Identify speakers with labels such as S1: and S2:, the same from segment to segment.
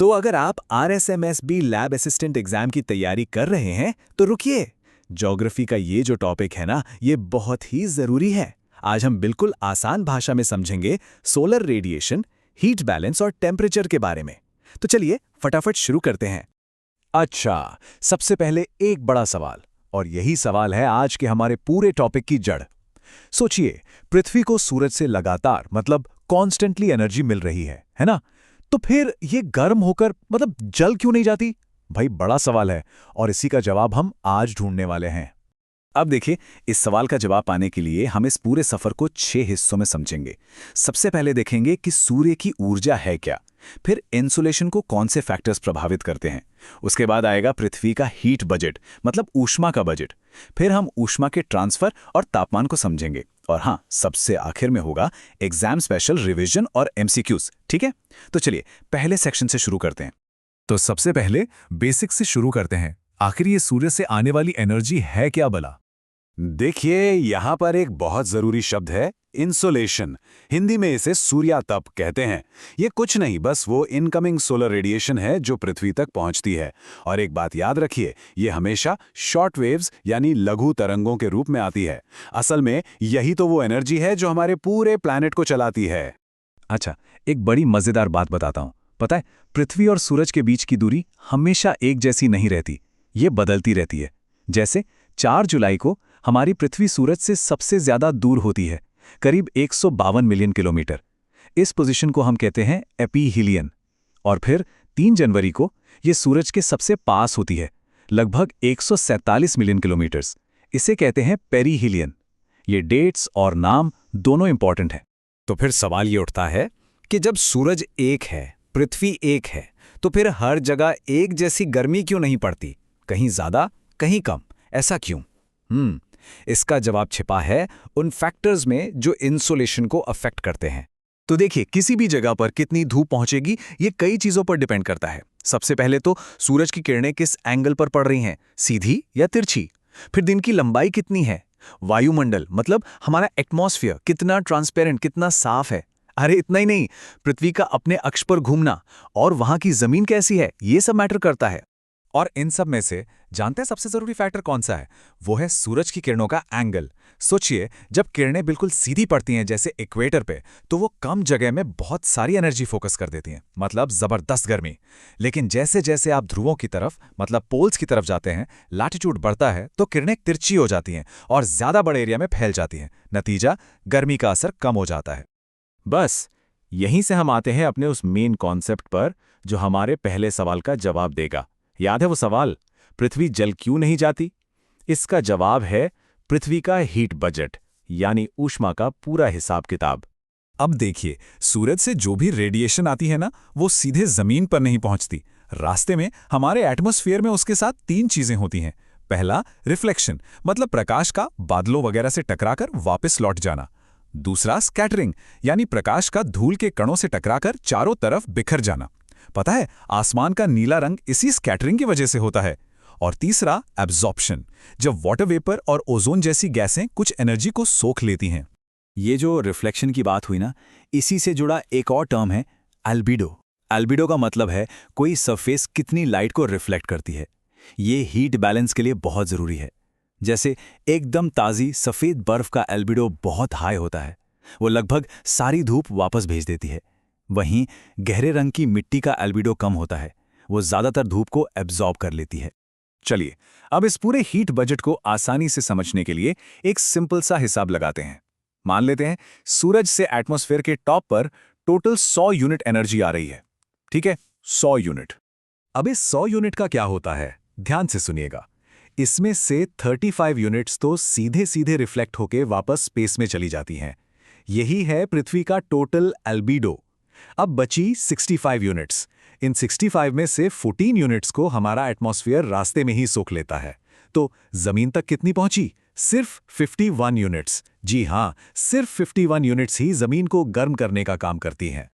S1: तो अगर आप RSMSB लैब असिस्टेंट एग्जाम की तैयारी कर रहे हैं तो रुकिए। ज्योग्राफी का ये जो टॉपिक है ना, ये बहुत ही जरूरी है। आज हम बिल्कुल आसान भाषा में समझेंगे सोलर रेडिएशन, हीट बैलेंस और टेम्परेचर के बारे में। तो चलिए फटाफट शुरू करते हैं। अच्छा, सबसे पहले एक बड़ा सवाल, और यही सवाल है आज के हमारे पूरे टॉपिक की जड़। सोचिए, पृथ्वी को सूरज से लगातार मतलब कॉन्स्टेंटली एनर्जी मिल रही है ना? तो फिर ये गर्म होकर मतलब जल क्यों नहीं जाती? भाई बड़ा सवाल है, और इसी का जवाब हम आज ढूंढने वाले हैं। अब देखिए, इस सवाल का जवाब पाने के लिए हम इस पूरे सफर को 6 हिस्सों में समझेंगे। सबसे पहले देखेंगे कि सूर्य की ऊर्जा है क्या, फिर इंसुलेशन को कौन से फैक्टर्स प्रभावित करते हैं। उसके बाद आएगा पृथ्वी का हीट बजट मतलब ऊष्मा का बजट। फिर हम ऊष्मा के ट्रांसफर और तापमान को समझेंगे। और हाँ, सबसे आखिर में होगा एग्जाम स्पेशल रिवीजन और MCQs। ठीक है, तो चलिए पहले सेक्शन से शुरू करते हैं। तो सबसे पहले बेसिक से शुरू करते हैं। आखिर ये सूर्य से आने वाली एनर्जी है क्या भला? देखिए, यहाँ पर एक बहुत जरूरी शब्द है, इंसोलेशन। हिंदी में इसे सूर्यातप कहते हैं। ये कुछ नहीं, बस वो इनकमिंग सोलर रेडिएशन है जो पृथ्वी तक पहुंचती है। और एक बात याद रखिए, ये हमेशा शॉर्ट वेव्स यानी लघु तरंगों के रूप में आती है। असल में यही तो वो एनर्जी है जो हमारे पूरे प्लैनेट को चलाती है। अच्छा, एक बड़ी मजेदार बात बताता हूँ। पता है, पृथ्वी और सूरज के बीच की दूरी हमेशा एक जैसी नहीं रहती, ये बदलती रहती है। जैसे 4 जुलाई को हमारी पृथ्वी सूरज से सबसे ज्यादा दूर होती है, करीब 152 मिलियन किलोमीटर। इस पोजीशन को हम कहते हैं एपीहीलियन। और फिर 3 जनवरी को ये सूरज के सबसे पास होती है, लगभग 147 मिलियन किलोमीटर्स। इसे कहते हैं पेरीहीलियन। ये डेट्स और नाम दोनों इंपॉर्टेंट हैं। तो फिर सवाल ये उठता है कि जब सूरज एक है, पृथ्वी एक है, तो फिर हर जगह एक जैसी गर्मी क्यों नहीं पड़ती? कहीं ज्यादा, कहीं कम, ऐसा क्यों? इसका जवाब छिपा है उन फैक्टर्स में जो इंसुलेशन को अफेक्ट करते हैं। तो देखिए, किसी भी जगह पर कितनी धूप पहुंचेगी ये कई चीजों पर डिपेंड करता है। सबसे पहले तो सूरज की किरणें किस एंगल पर पड़ रही हैं, सीधी या तिरछी। फिर दिन की लंबाई कितनी है, वायुमंडल मतलब हमारा एटमॉस्फेयर कितना ट्रांसपेरेंट, कितना साफ है। अरे इतना ही नहीं, पृथ्वी का अपने अक्ष पर घूमना और वहां की जमीन कैसी है, ये सब मैटर करता है। और इन सब में से जानते हैं सबसे जरूरी फैक्टर कौन सा है? वो है सूरज की किरणों का एंगल। सोचिए, जब किरणें बिल्कुल सीधी पड़ती हैं जैसे इक्वेटर पे, तो वो कम जगह में बहुत सारी एनर्जी फोकस कर देती हैं, मतलब जबरदस्त गर्मी। लेकिन जैसे जैसे आप ध्रुवों की तरफ मतलब पोल्स की तरफ जाते हैं, लैटिट्यूड बढ़ता है, तो किरणें तिरछी हो जाती हैं और ज्यादा बड़े एरिया में फैल जाती हैं। नतीजा, गर्मी का असर कम हो जाता है। बस यहीं से हम आते हैं अपने उस मेन कॉन्सेप्ट पर जो हमारे पहले सवाल का जवाब देगा। याद है वो सवाल, पृथ्वी जल क्यों नहीं जाती? इसका जवाब है पृथ्वी का हीट बजट यानी ऊष्मा का पूरा हिसाब किताब। अब देखिए, सूरज से जो भी रेडिएशन आती है ना, वो सीधे जमीन पर नहीं पहुंचती। रास्ते में हमारे एटमॉस्फेयर में उसके साथ 3 चीजें होती हैं। पहला, रिफ्लेक्शन मतलब प्रकाश का बादलों वगैरह से टकराकर वापस लौट जाना। दूसरा, स्कैटरिंग यानी प्रकाश का धूल के कणों से टकराकर चारों तरफ बिखर जाना। पता है, आसमान का नीला रंग इसी स्कैटरिंग की वजह से होता है। और तीसरा, एब्जॉर्प्शन, जब वाटर वेपर और ओजोन जैसी गैसें कुछ एनर्जी को सोख लेती हैं। ये जो रिफ्लेक्शन की बात हुई ना, इसी से जुड़ा एक और टर्म है एल्बिडो। एल्बिडो का मतलब है कोई सरफेस कितनी लाइट को रिफ्लेक्ट करती है। ये हीट बैलेंस के लिए बहुत जरूरी है। जैसे एकदम ताज़ी सफ़ेद बर्फ का एल्बिडो बहुत हाई होता है, वो लगभग सारी धूप वापस भेज देती है। वहीं गहरे रंग की मिट्टी का एल्बिडो कम होता है, वो ज़्यादातर धूप को एब्जॉर्ब कर लेती है। चलिए, अब इस पूरे हीट बजट को आसानी से समझने के लिए एक सिंपल सा हिसाब लगाते हैं। मान लेते हैं सूरज से एटमॉस्फेयर के टॉप पर टोटल 100 यूनिट एनर्जी आ रही है। ठीक है, 100 यूनिट। अब इस 100 यूनिट का क्या होता है, ध्यान से सुनिएगा। इसमें से 35 यूनिट्स तो सीधे सीधे रिफ्लेक्ट होके वापस स्पेस में चली जाती हैं। यही है पृथ्वी का टोटल एल्बिडो। अब बची 65 यूनिट्स। इन 65 में से 14 यूनिट्स को हमारा एटमॉस्फेयर रास्ते में ही सोख लेता है। तो जमीन तक कितनी पहुंची? सिर्फ 51 यूनिट्स। जी हां, सिर्फ 51 यूनिट्स ही जमीन को गर्म करने का काम करती हैं।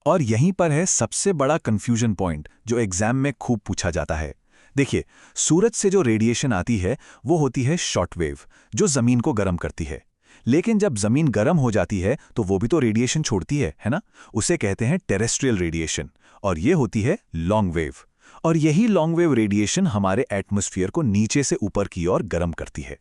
S1: और यहीं पर है सबसे बड़ा कंफ्यूजन पॉइंट जो एग्जाम में खूब पूछा जाता है। देखिए, सूरज से जो रेडिएशन आती है वो होती है शॉर्ट वेव, जो जमीन को गर्म करती है।
S2: लेकिन जब जमीन गर्म हो जाती है तो वो भी तो रेडिएशन छोड़ती है ना? उसे कहते हैं टेरेस्ट्रियल रेडिएशन, और ये होती है लॉन्ग वेव। और यही लॉन्ग वेव रेडिएशन हमारे एटमॉस्फेयर को नीचे से ऊपर की ओर गर्म करती है।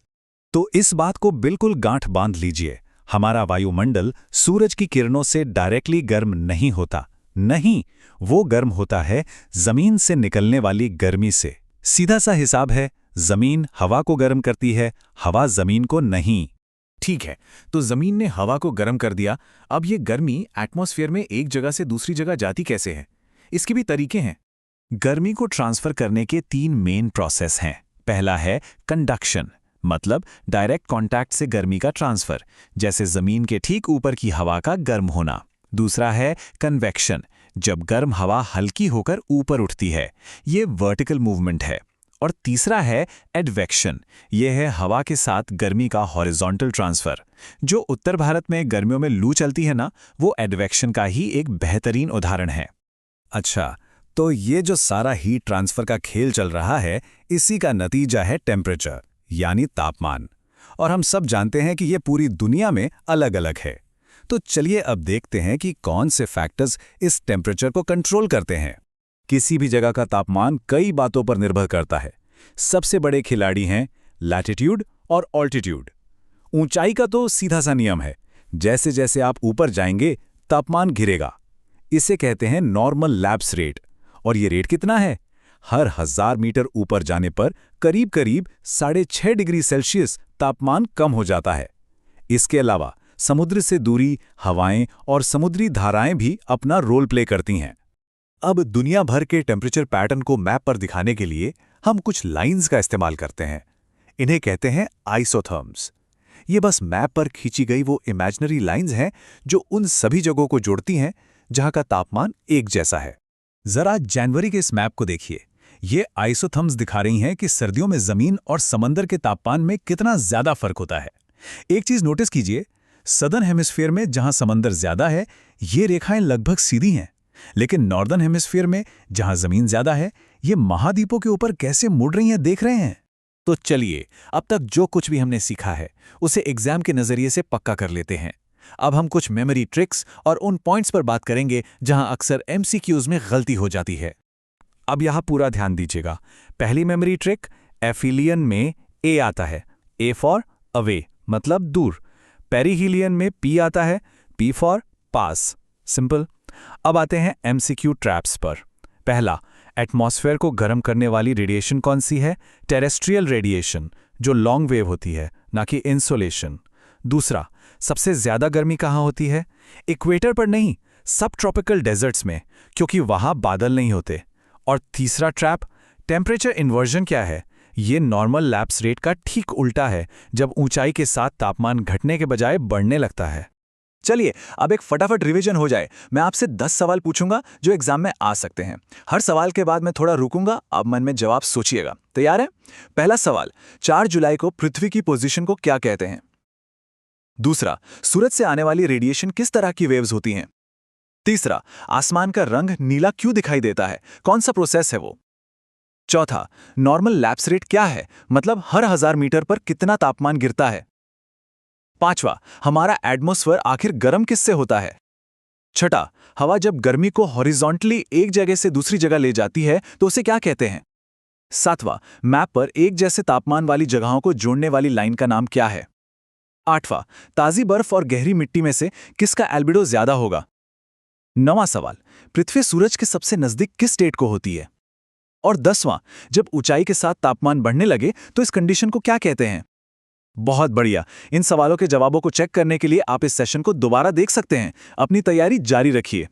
S3: तो इस बात को बिल्कुल गांठ बांध लीजिए, हमारा वायुमंडल सूरज की किरणों से डायरेक्टली गर्म नहीं होता। नहीं, वो गर्म होता है जमीन से निकलने वाली गर्मी से। सीधा सा हिसाब है, जमीन हवा को गर्म करती है, हवा जमीन को नहीं।
S4: ठीक है, तो जमीन ने हवा को गर्म कर दिया। अब ये गर्मी एटमॉस्फेयर में एक जगह से दूसरी जगह जाती कैसे है? इसके भी तरीके हैं।
S1: गर्मी को ट्रांसफर करने के 3 मेन प्रोसेस हैं। पहला है कंडक्शन, मतलब डायरेक्ट कांटेक्ट से गर्मी का ट्रांसफर, जैसे जमीन के ठीक ऊपर की हवा का गर्म होना। दूसरा है कन्वेक्शन, जब गर्म हवा हल्की होकर ऊपर उठती है, ये वर्टिकल मूवमेंट है। और तीसरा है एडवेक्शन, यह है हवा के साथ गर्मी का हॉरिजॉन्टल ट्रांसफर। जो उत्तर भारत में गर्मियों में लू चलती है ना, वो एडवेक्शन का ही एक बेहतरीन उदाहरण है।
S3: अच्छा, तो ये जो सारा हीट ट्रांसफर का खेल चल रहा है, इसी का नतीजा है टेम्परेचर, यानी तापमान। और हम सब जानते हैं कि ये पूरी दुनिया में अलग अलग है। तो चलिए अब देखते हैं कि कौन से फैक्टर्स इस टेम्परेचर को कंट्रोल करते हैं। किसी भी जगह का तापमान कई बातों पर निर्भर करता है। सबसे बड़े खिलाड़ी हैं लैटिट्यूड और ऑल्टीट्यूड। ऊंचाई का तो सीधा सा नियम है, जैसे जैसे आप ऊपर जाएंगे तापमान गिरेगा। इसे कहते हैं नॉर्मल लैप्स रेट। और ये रेट कितना है? हर 1000 मीटर ऊपर जाने पर करीब करीब 6.5 डिग्री सेल्सियस तापमान कम हो जाता है। इसके अलावा समुद्र से दूरी, हवाएं और समुद्री धाराएं भी अपना रोल प्ले करती हैं। अब दुनिया भर के टेम्परेचर पैटर्न को मैप पर दिखाने के लिए हम कुछ लाइंस का इस्तेमाल करते हैं। इन्हें कहते हैं आइसोथर्म्स। ये बस मैप पर खींची गई वो इमेजिनरी लाइंस हैं जो उन सभी जगहों को जोड़ती हैं जहां का तापमान एक जैसा है। जरा जनवरी के इस मैप को देखिए। ये आइसोथर्म्स दिखा रही हैं कि सर्दियों में जमीन और समंदर के तापमान में कितना ज्यादा फर्क होता है। एक चीज नोटिस कीजिए, सदर्न हेमिस्फीयर में जहां समंदर ज्यादा है, ये रेखाएं लगभग सीधी हैं, लेकिन नॉर्दर्न हेमिस्फीयर में जहां जमीन ज्यादा है, ये महाद्वीपों के ऊपर कैसे मुड़ रही हैं, देख रहे हैं? तो चलिए, अब तक जो कुछ भी हमने सीखा है उसे एग्जाम के नजरिए से पक्का कर लेते हैं। अब हम कुछ मेमोरी ट्रिक्स और उन पॉइंट्स पर बात करेंगे जहां अक्सर एमसीक्यूज में गलती हो जाती है। अब यहां पूरा ध्यान दीजिएगा। पहली मेमोरी ट्रिक, एफिलियन में ए आता है, ए फॉर अवे मतलब दूर। पेरिहीलियन में पी आता है, पी फॉर पास। सिंपल। अब आते हैं एमसीक्यू ट्रैप्स पर। पहला, एटमॉस्फेयर को गर्म करने वाली रेडिएशन कौन सी है? टेरेस्ट्रियल रेडिएशन, जो लॉन्ग वेव होती है, ना कि इंसोलेशन। दूसरा, सबसे ज्यादा गर्मी कहाँ होती है? इक्वेटर पर नहीं, सब ट्रॉपिकल डेजर्ट्स में, क्योंकि वहां बादल नहीं होते। और तीसरा ट्रैप, टेम्परेचर इन्वर्जन क्या है? ये नॉर्मल लैप्स रेट का ठीक उल्टा है, जब ऊंचाई के साथ तापमान घटने के बजाय बढ़ने लगता है।
S2: चलिए अब एक फटाफट रिवीजन हो जाए। मैं आपसे 10 सवाल पूछूंगा जो एग्जाम में आ सकते हैं। हर सवाल के बाद मैं थोड़ा रुकूंगा, आप मन में जवाब सोचिएगा। तैयार है? पहला सवाल, 4 जुलाई को पृथ्वी की पोजीशन को क्या कहते हैं? दूसरा, सूरज से आने वाली रेडिएशन किस तरह की वेव्स होती हैं? तीसरा, आसमान का रंग नीला क्यों दिखाई देता है? कौन सा प्रोसेस है वो? चौथा, नॉर्मल लैप्स रेट क्या है? मतलब हर 1000 मीटर पर कितना तापमान गिरता है? पांचवा, हमारा एटमॉस्फेयर आखिर गर्म किससे होता है? छठा, हवा जब गर्मी को हॉरिजॉन्टली एक जगह से दूसरी जगह ले जाती है तो उसे क्या कहते हैं? सातवां, मैप पर एक जैसे तापमान वाली जगहों को जोड़ने वाली लाइन का नाम क्या है? आठवां, ताजी बर्फ और गहरी मिट्टी में से किसका एल्बिडो ज्यादा होगा? नवां सवाल, पृथ्वी सूरज के सबसे नजदीक किस स्टेट को होती है? और 10वां, जब ऊंचाई के साथ तापमान बढ़ने लगे तो इस कंडीशन को क्या कहते हैं? बहुत बढ़िया। इन सवालों के जवाबों को चेक करने के लिए आप इस सेशन को दोबारा देख सकते हैं। अपनी तैयारी जारी रखिए।